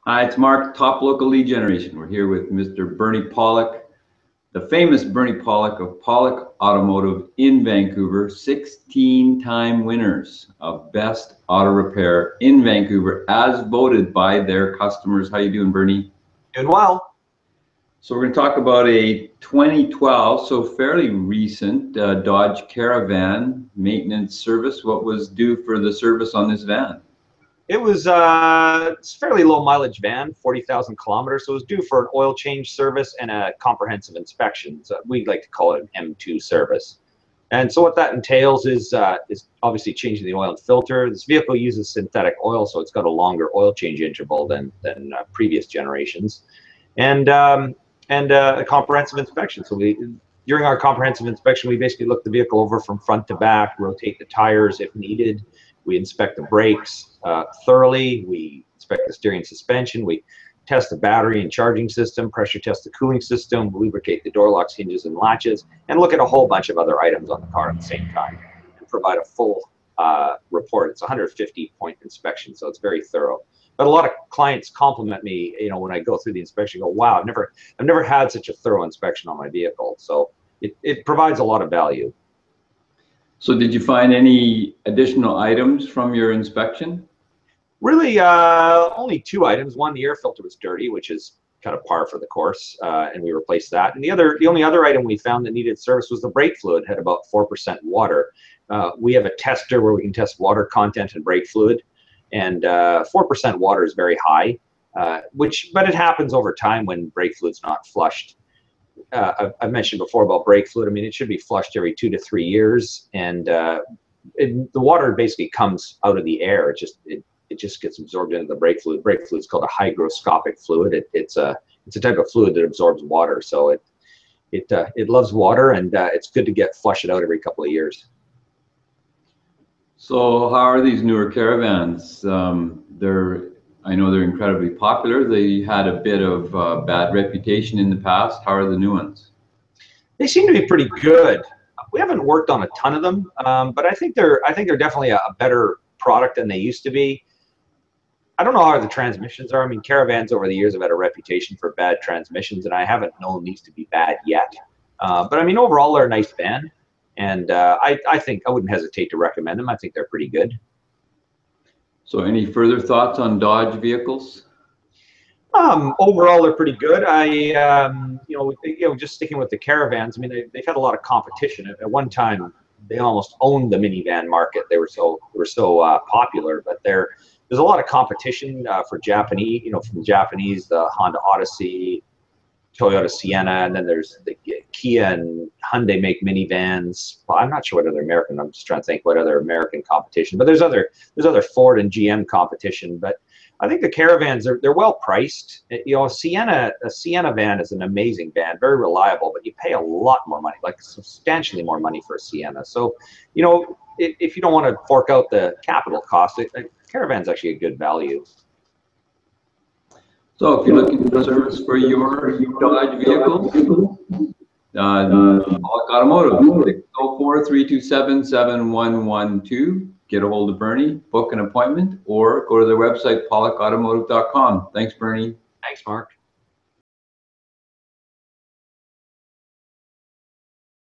Hi, it's Mark, Top Local Lead Generation. We're here with Mr. Bernie Pollock, the famous Bernie Pollock of Pollock Automotive in Vancouver, 16-time winners of Best Auto Repair in Vancouver as voted by their customers. How you doing, Bernie? Doing well. So we're going to talk about a 2012, so fairly recent Dodge Caravan maintenance service. What was due for the service on this van? It was it's a fairly low mileage van, 40,000 kilometers, so it was due for an oil change service and a comprehensive inspection. So we like to call it an M2 service. And so what that entails is obviously changing the oil and filter. This vehicle uses synthetic oil, so it's got a longer oil change interval than previous generations, and a comprehensive inspection. So during our comprehensive inspection, we basically look the vehicle over from front to back, rotate the tires if needed. We inspect the brakes thoroughly. We inspect the steering and suspension. We test the battery and charging system, pressure test the cooling system, lubricate the door locks, hinges, and latches, and look at a whole bunch of other items on the car at the same time and provide a full report. It's a 150-point inspection, so it's very thorough. But a lot of clients compliment me, when I go through the inspection, go, "Wow, I've never had such a thorough inspection on my vehicle." So it provides a lot of value. So did you find any additional items from your inspection? Really, only two items. One, the air filter was dirty, which is kind of par for the course, and we replaced that. And the only other item we found that needed service was the brake fluid. Had about 4% water. We have a tester where we can test water content and brake fluid, and 4% water is very high, but it happens over time when brake fluid's not flushed. I've mentioned before about brake fluid. I mean, it should be flushed every 2 to 3 years, and the water basically comes out of the air. It just gets absorbed into the brake fluid. Brake fluid is called a hygroscopic fluid. It's a type of fluid that absorbs water, so it loves water, and it's good to flush it out every couple of years. So how are these newer Caravans? I know they're incredibly popular. They had a bit of bad reputation in the past. How are the new ones? They seem to be pretty good. We haven't worked on a ton of them, but I think they're definitely a better product than they used to be. I don't know how the transmissions are. I mean, Caravans over the years have had a reputation for bad transmissions, and I haven't known these to be bad yet. But I mean, overall, they're a nice van, and I think I wouldn't hesitate to recommend them. I think they're pretty good. So any further thoughts on Dodge vehicles? Overall, they're pretty good. Just sticking with the Caravans, I mean, they've had a lot of competition. At one time, they almost owned the minivan market. They were so popular, but there's a lot of competition for Japanese, from the Japanese, the Honda Odyssey, Toyota Sienna, and then there's the Kia and Hyundai make minivans. Well, I'm not sure what other American. I'm just trying to think what other American competition. But there's other Ford and GM competition. But I think the Caravans they're well priced. A Sienna van is an amazing van, very reliable, but you pay a lot more money, like substantially more money for a Sienna. So, if you don't want to fork out the capital cost, Caravan's actually a good value. So if you're looking for service for your Dodge vehicle, Pollock Automotive, 604-327-7112. Get a hold of Bernie, book an appointment, or go to their website, pollockautomotive.com. Thanks, Bernie. Thanks, Mark.